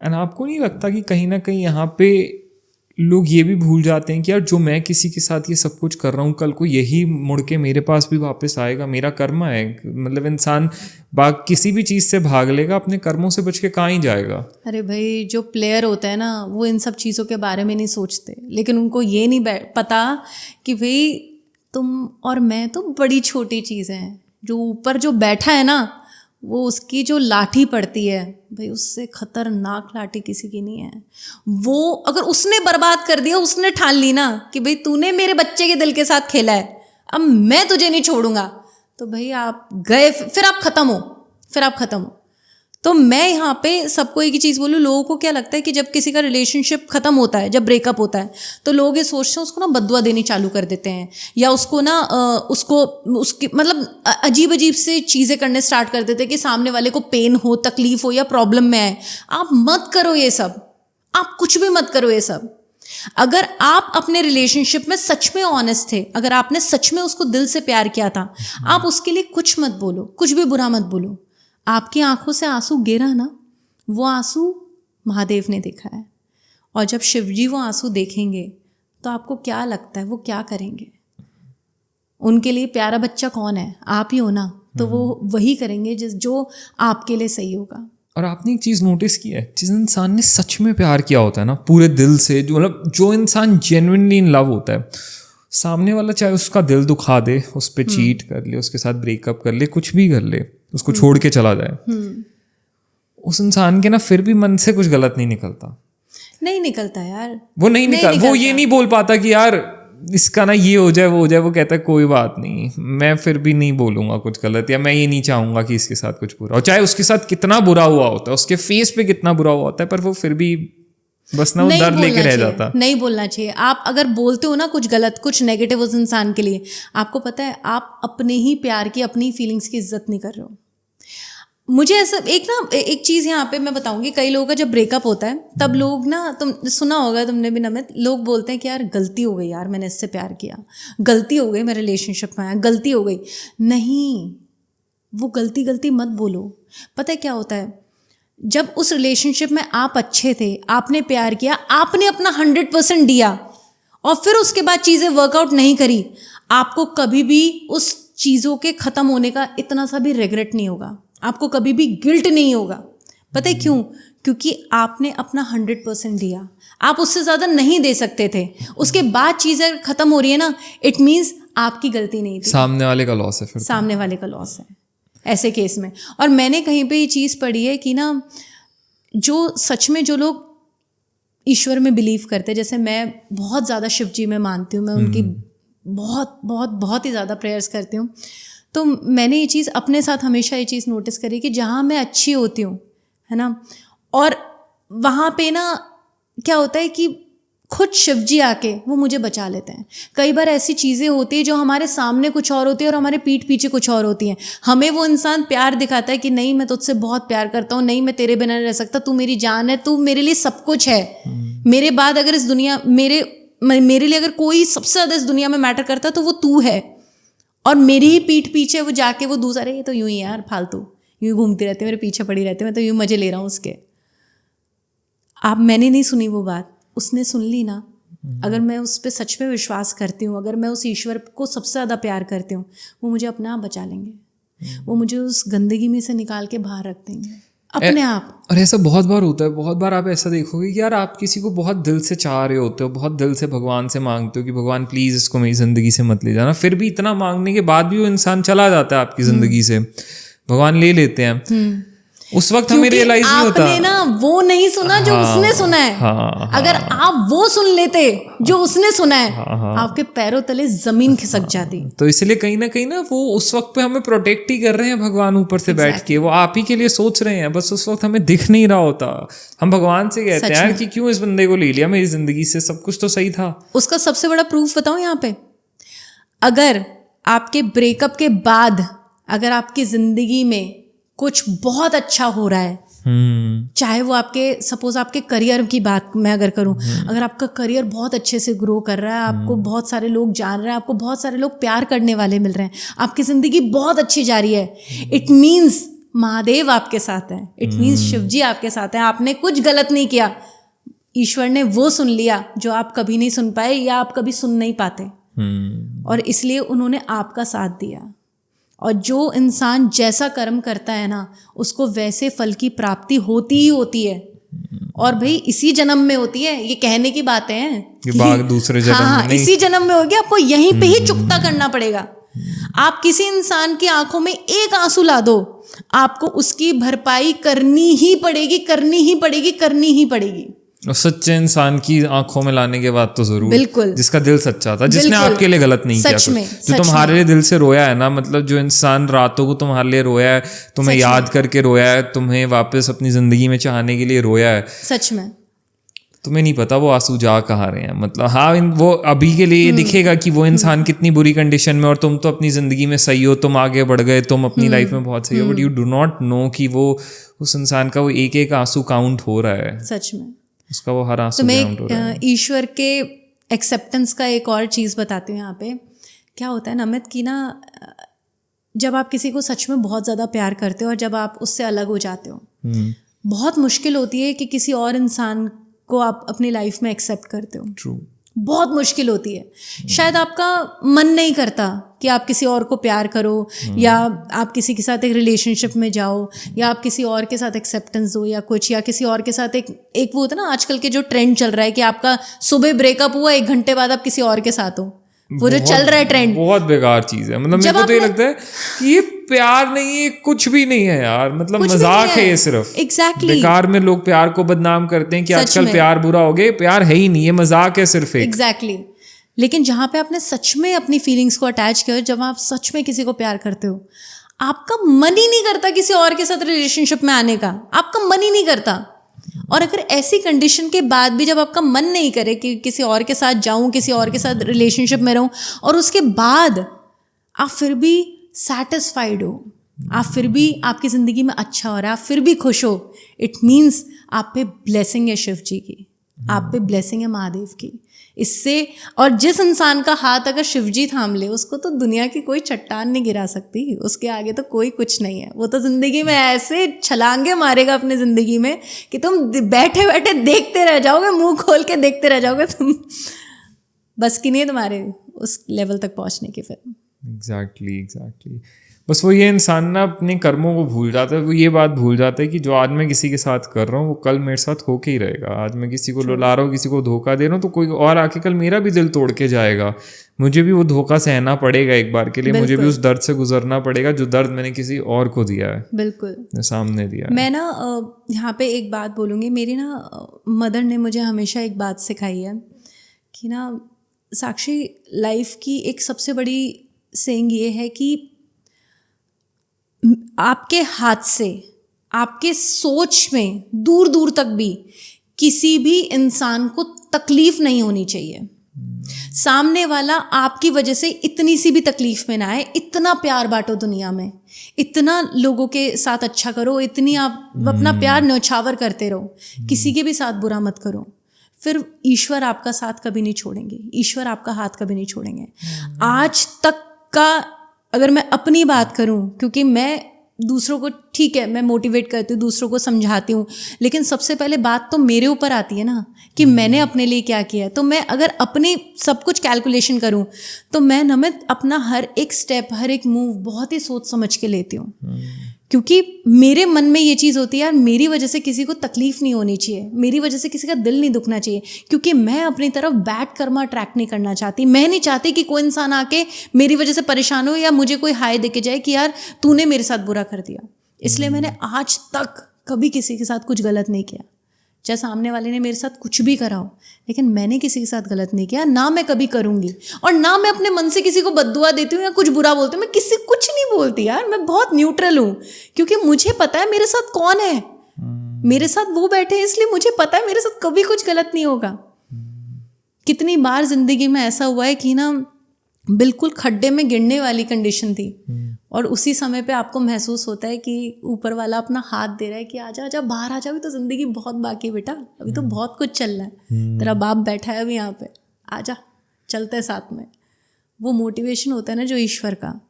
And आपको नहीं लगता कि कहीं ना कहीं यहाँ पे लोग ये भी भूल जाते हैं कि यार जो मैं किसी के साथ ये सब कुछ कर रहा हूँ कल को यही मुड़ के मेरे पास भी वापस आएगा, मेरा कर्म है। मतलब इंसान किसी भी चीज़ से भाग लेगा, अपने कर्मों से बच के कहाँ ही जाएगा। अरे भाई, जो प्लेयर होता है ना वो इन सब चीज़ों के बारे में नहीं सोचते, लेकिन उनको ये नहीं पता कि भाई तुम और मैं तो बड़ी छोटी चीज़ है। जो ऊपर जो बैठा है ना, वो उसकी जो लाठी पड़ती है भाई, उससे खतरनाक लाठी किसी की नहीं है। वो अगर उसने बर्बाद कर दिया, उसने ठान ली ना कि भाई तूने मेरे बच्चे के दिल के साथ खेला है, अब मैं तुझे नहीं छोड़ूंगा, तो भाई आप गए, फिर आप ख़त्म हो। तो मैं यहाँ पे सबको एक ही चीज़ बोलूँ, लोगों को क्या लगता है कि जब किसी का रिलेशनशिप ख़त्म होता है, जब ब्रेकअप होता है, तो लोग ये सोचते हैं उसको ना बद्दुआ देनी चालू कर देते हैं, या उसको ना उसकी मतलब अजीब अजीब से चीज़ें करने स्टार्ट कर देते हैं कि सामने वाले को पेन हो, तकलीफ हो या प्रॉब्लम में आए। आप मत करो ये सब, आप कुछ भी मत करो ये सब। अगर आप अपने रिलेशनशिप में सच में ऑनेस्ट थे, अगर आपने सच में उसको दिल से प्यार किया था, आप उसके लिए कुछ मत बोलो, कुछ भी बुरा मत बोलो। आपकी आंखों से आंसू गिरा ना, वो आंसू महादेव ने देखा है, और जब शिवजी वो आंसू देखेंगे तो आपको क्या लगता है वो क्या करेंगे? उनके लिए प्यारा बच्चा कौन है? आप ही हो ना, तो वो वही करेंगे जो आपके लिए सही होगा। और आपने एक चीज़ नोटिस की है, जिस इंसान ने सच में प्यार किया होता है ना पूरे दिल से, जो मतलब जो इंसान जेन्युइनली इन लव होता है, सामने वाला चाहे उसका दिल दुखा दे, उस पर चीट कर ले, उसके साथ ब्रेकअप कर ले, कुछ भी कर ले, उसको छोड़ के चला जाए, उस इंसान के ना फिर भी मन से कुछ गलत नहीं निकलता। नहीं निकलता यार, वो नहीं निकलता। वो ये नहीं बोल पाता कि यार इसका ना ये हो जाए वो हो जाए। वो कहता है कोई बात नहीं, मैं फिर भी नहीं बोलूंगा कुछ गलत, या मैं ये नहीं चाहूंगा कि इसके साथ कुछ बुरा हो, चाहे उसके साथ कितना बुरा हुआ होता है, उसके फेस पे कितना बुरा हुआ होता है, पर वो फिर भी बस ना वो दर्द लेके रह जाता। नहीं बोलना चाहिए। आप अगर बोलते हो ना कुछ गलत, कुछ नेगेटिव उस इंसान के लिए, आपको पता है आप अपने ही प्यार की, अपनी फीलिंग्स की इज्जत नहीं कर रहे हो। मुझे ऐसा एक चीज़ यहाँ पे मैं बताऊंगी, कई लोगों का जब ब्रेकअप होता है तब लोग ना, तुम सुना होगा तुमने भी नमित, लोग बोलते हैं कि यार गलती हो गई यार, मैंने इससे प्यार किया, गलती हो गई, मैं रिलेशनशिप में आया, गलती हो गई। नहीं, वो गलती मत बोलो। पता है क्या होता है, जब उस रिलेशनशिप में आप अच्छे थे, आपने प्यार किया, आपने अपना 100% दिया, और फिर उसके बाद चीज़ें वर्कआउट नहीं करी, आपको कभी भी उस चीज़ों के ख़त्म होने का इतना सा भी रिग्रेट नहीं होगा, आपको कभी भी गिल्ट नहीं होगा। पता है क्यों? क्योंकि आपने अपना 100% दिया, आप उससे ज़्यादा नहीं दे सकते थे। उसके बाद चीज़ें ख़त्म हो रही है ना, इट मीन्स आपकी गलती नहीं थी, सामने वाले का लॉस है, फिर सामने वाले का लॉस है ऐसे केस में। और मैंने कहीं पे ये चीज़ पढ़ी है कि ना, जो सच में जो लोग ईश्वर में बिलीव करते हैं, जैसे मैं बहुत ज़्यादा शिव जी में मानती हूँ, मैं उनकी बहुत बहुत बहुत ही ज़्यादा प्रेयर्स करती हूँ, तो मैंने ये चीज़ अपने साथ हमेशा ये चीज़ नोटिस करी कि जहाँ मैं अच्छी होती हूँ, है ना, और वहाँ पे ना क्या होता है कि खुद शिवजी आके वो मुझे बचा लेते हैं। कई बार ऐसी चीज़ें होती है जो हमारे सामने कुछ और होती है और हमारे पीठ पीछे कुछ और होती हैं। हमें वो इंसान प्यार दिखाता है कि नहीं मैं तुझसे बहुत प्यार करता हूँ, नहीं मैं तेरे बिना नहीं रह सकता, तू मेरी जान है, तू मेरे लिए सब कुछ है, मेरे बाद अगर इस दुनिया मेरे लिए अगर कोई सबसे ज़्यादा इस दुनिया में मैटर करता है तो वो तू है। और मेरी ही पीठ पीछे वो जाके वो दूसरा, ये तो यूं ही यार फालतू यूं घूमती रहती है, मेरे पीछे पड़ी रहती है, मैं तो यूं मजे ले रहा हूँ उसके। मैंने नहीं सुनी वो बात, उसने सुन ली ना। अगर मैं उस पर सच में विश्वास करती हूँ, अगर मैं उस ईश्वर को सबसे ज़्यादा प्यार करती हूँ, वो मुझे अपने आप बचा लेंगे, वो मुझे उस गंदगी में से निकाल के बाहर रख देंगे अपने आप। और ऐसा बहुत बार होता है, बहुत बार आप ऐसा देखोगे कि यार आप किसी को बहुत दिल से चाह रहे होते हो, बहुत दिल से भगवान से मांगते हो कि भगवान प्लीज़ इसको मेरी ज़िंदगी से मत ले जाना, फिर भी इतना मांगने के बाद भी वो इंसान चला जाता है आपकी ज़िंदगी से, भगवान ले लेते हैं। उस वक्त हमें रियलाइज नहीं होता, आपने ना वो नहीं सुना जो उसने सुना है। अगर आप वो सुन लेते जो उसने सुना है, आपके पैरों तले जमीन खिसक जाती। तो इसलिए कहीं ना वो उस वक्त पे हमें प्रोटेक्ट ही कर रहे हैं भगवान ऊपर से बैठ के, वो आप ही के लिए सोच रहे हैं, बस उस वक्त हमें दिख नहीं रहा होता। हम भगवान से कहते हैं यार कि क्यों इस बंदे को ले लिया मेरी जिंदगी से, सब कुछ तो सही था। उसका सबसे बड़ा प्रूफ बताऊं यहाँ पे, अगर आपके ब्रेकअप के बाद अगर आपकी जिंदगी में कुछ बहुत अच्छा हो रहा है, चाहे वो आपके सपोज आपके करियर की बात मैं अगर करूं, अगर आपका करियर बहुत अच्छे से ग्रो कर रहा है, आपको बहुत सारे लोग जान रहे हैं, आपको बहुत सारे लोग प्यार करने वाले मिल रहे हैं, आपकी ज़िंदगी बहुत अच्छी जा रही है, इट मीन्स महादेव आपके साथ हैं, इट मीन्स शिव जी आपके साथ हैं। आपने कुछ गलत नहीं किया, ईश्वर ने वो सुन लिया जो आप कभी नहीं सुन पाए या आप कभी सुन नहीं पाते, और इसलिए उन्होंने आपका साथ दिया। और जो इंसान जैसा कर्म करता है ना, उसको वैसे फल की प्राप्ति होती ही होती है, और भाई इसी जन्म में होती है। ये कहने की बातें हैं कि बाग दूसरे जन्म हाँ, में नहीं। इसी जन्म में होगी, आपको यहीं पे ही चुकता करना पड़ेगा। आप किसी इंसान की आंखों में एक आंसू ला दो, आपको उसकी भरपाई करनी ही पड़ेगी, करनी ही पड़ेगी, करनी ही पड़ेगी। और सच्चे इंसान की आंखों में लाने के बाद तो जरूर, बिल्कुल, जिसका दिल सच्चा था, जिसने आपके लिए गलत नहीं किया, जो तुम्हारे लिए दिल से रोया है ना, मतलब जो इंसान रातों को तुम्हारे लिए रोया है, तुम्हें याद करके रोया है, तुम्हें वापस अपनी जिंदगी में चाहने के लिए रोया है, सच में तुम्हें नहीं पता वो आंसू जा कहाँ रहे हैं। मतलब हाँ, वो अभी के लिए दिखेगा कि वो इंसान कितनी बुरी कंडीशन में, और तुम तो अपनी जिंदगी में सही हो, तुम आगे बढ़ गए, तुम अपनी लाइफ में बहुत सही हो, but you do not know कि वो उस इंसान का वो एक एक आंसू काउंट हो रहा है, सच में उसका वो हर आंसू तो काउंट हो रहा है। मैं ईश्वर के एक्सेप्टेंस का एक और चीज़ बताती हूँ यहाँ पे। क्या होता है नमित कि ना, जब आप किसी को सच में बहुत ज़्यादा प्यार करते हो और जब आप उससे अलग हो जाते हो, बहुत मुश्किल होती है कि किसी और इंसान को आप अपनी लाइफ में एक्सेप्ट करते हो। True. बहुत मुश्किल होती है। शायद आपका मन नहीं करता कि आप किसी और को प्यार करो, या आप किसी के साथ एक रिलेशनशिप में जाओ, या आप किसी और के साथ एक्सेप्टेंस दो या कुछ, या किसी और के साथ एक वो होता है ना आजकल के जो ट्रेंड चल रहा है कि आपका सुबह ब्रेकअप हुआ, 1 घंटे बाद आप किसी और के साथ हो, वो जो चल रहा है ट्रेंड, बहुत बेकार चीज है। मतलब मेरे को तो ये लगता है कि ये प्यार नहीं है, कुछ भी नहीं है यार, मतलब मजाक है ये सिर्फ। एग्जैक्टली बेकार में लोग प्यार को बदनाम करते हैं कि आजकल प्यार बुरा हो गया, प्यार है ही नहीं, ये मजाक है सिर्फ एक। एग्जैक्टली लेकिन जहाँ पे आपने सच में अपनी फीलिंग्स को अटैच किया, जब आप सच में किसी को प्यार करते हो, आपका मन ही नहीं करता किसी और के साथ रिलेशनशिप में आने का, आपका मन ही नहीं करता। और अगर ऐसी कंडीशन के बाद भी जब आपका मन नहीं करे कि किसी और के साथ जाऊं, किसी और के साथ रिलेशनशिप में रहूं, और उसके बाद आप फिर भी सैटिस्फाइड हो, आप फिर भी आपकी ज़िंदगी में अच्छा हो रहा है, आप फिर भी खुश हो, इट मीन्स आप पे ब्लेसिंग है शिव जी की, आप पे ब्लेसिंग है महादेव की। इससे, और जिस इंसान का हाथ अगर शिवजी थाम ले, उसको तो दुनिया की कोई चट्टान नहीं गिरा सकती, उसके आगे तो कोई कुछ नहीं है। वो तो जिंदगी में ऐसे छलांगे मारेगा अपनी जिंदगी में कि तुम बैठे बैठे देखते रह जाओगे, मुंह खोल के देखते रह जाओगे, तुम बस की नहीं है तुम्हारे उस लेवल तक पहुंचने की। फिर एग्जैक्टली बस वो ये इंसान ना अपने कर्मों को भूल जाता है, वो ये बात भूल जाता है कि जो आज मैं किसी के साथ कर रहा हूँ वो कल मेरे साथ होके ही रहेगा। आज मैं किसी को रुला रहा हूँ, किसी को धोखा दे रहा हूँ, तो कोई और आके कल मेरा भी दिल तोड़ के जाएगा, मुझे भी वो धोखा सहना पड़ेगा एक बार के लिए, मुझे भी उस दर्द से गुजरना पड़ेगा जो दर्द मैंने किसी और को दिया है, बिल्कुल सामने दिया है। मैं ना यहाँ पे एक बात बोलूँगी, मेरी ना मदर ने मुझे हमेशा एक बात सिखाई है कि ना साक्षी, लाइफ की एक सबसे बड़ी सेइंग ये है कि आपके हाथ से, आपके सोच में दूर दूर तक भी किसी भी इंसान को तकलीफ नहीं होनी चाहिए। सामने वाला आपकी वजह से इतनी सी भी तकलीफ में ना आए। इतना प्यार बांटो दुनिया में, इतना लोगों के साथ अच्छा करो, इतनी आप अपना प्यार न्यौछावर करते रहो, किसी के भी साथ बुरा मत करो, फिर ईश्वर आपका साथ कभी नहीं छोड़ेंगे, ईश्वर आपका हाथ कभी नहीं छोड़ेंगे। आज तक का अगर मैं अपनी बात करूं, क्योंकि मैं दूसरों को, ठीक है मैं मोटिवेट करती हूँ, दूसरों को समझाती हूँ, लेकिन सबसे पहले बात तो मेरे ऊपर आती है ना कि मैंने अपने लिए क्या किया है। तो मैं अगर अपनी सब कुछ कैलकुलेशन करूँ तो मैं नमित अपना हर एक स्टेप, हर एक मूव बहुत ही सोच समझ के लेती हूँ, क्योंकि मेरे मन में ये चीज़ होती है यार मेरी वजह से किसी को तकलीफ नहीं होनी चाहिए, मेरी वजह से किसी का दिल नहीं दुखना चाहिए, क्योंकि मैं अपनी तरफ बैड कर्मा अट्रैक्ट नहीं करना चाहती। मैं नहीं चाहती कि कोई इंसान आके मेरी वजह से परेशान हो या मुझे कोई हाय देके जाए कि यार तूने मेरे साथ बुरा कर दिया। इसलिए मैंने आज तक कभी किसी के साथ कुछ गलत नहीं किया, चाहे सामने वाले ने मेरे साथ कुछ भी करा हो, लेकिन मैंने किसी के साथ गलत नहीं किया, ना मैं कभी करूँगी, और ना मैं अपने मन से किसी को बद्दुआ देती हूँ या कुछ बुरा बोलती हूँ। मैं किसी कुछ नहीं बोलती यार, मैं बहुत न्यूट्रल हूँ, क्योंकि मुझे पता है मेरे साथ कौन है, मेरे साथ वो बैठे हैं, इसलिए मुझे पता है मेरे साथ कभी कुछ गलत नहीं होगा। कितनी बार जिंदगी में ऐसा हुआ है कि ना बिल्कुल खड्डे में गिरने वाली कंडीशन थी, और उसी समय पे आपको महसूस होता है कि ऊपर वाला अपना हाथ दे रहा है कि आजा आजा बाहर आ जा, अभी तो ज़िंदगी बहुत बाकी है बेटा, अभी तो बहुत कुछ चल रहा है, तेरा बाप बैठा है अभी यहाँ पे, आजा चलते हैं साथ में। वो मोटिवेशन होता है ना जो ईश्वर का,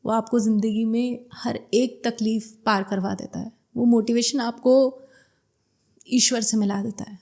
वो आपको ज़िंदगी में हर एक तकलीफ़ पार करवा देता है। वो मोटिवेशन आपको ईश्वर से मिला देता है।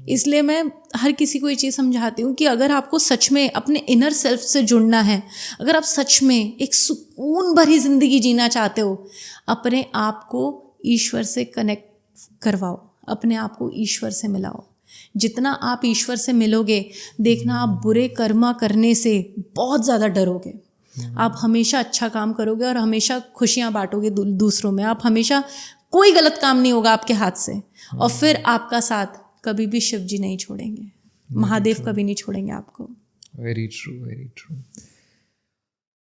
इसलिए मैं हर किसी को ये चीज़ समझाती हूँ कि अगर आपको सच में अपने इनर सेल्फ से जुड़ना है, अगर आप सच में एक सुकून भरी ज़िंदगी जीना चाहते हो, अपने आप को ईश्वर से कनेक्ट करवाओ, अपने आप को ईश्वर से मिलाओ। जितना आप ईश्वर से मिलोगे, देखना आप बुरे कर्मा करने से बहुत ज़्यादा डरोगे। आप हमेशा अच्छा काम करोगे और हमेशा खुशियाँ बांटोगे दूसरों में। आप हमेशा, कोई गलत काम नहीं होगा आपके हाथ से। और फिर आपका साथ कभी भी शिव जी नहीं छोड़ेंगे, महादेव कभी नहीं छोड़ेंगे आपको। Very true, very true.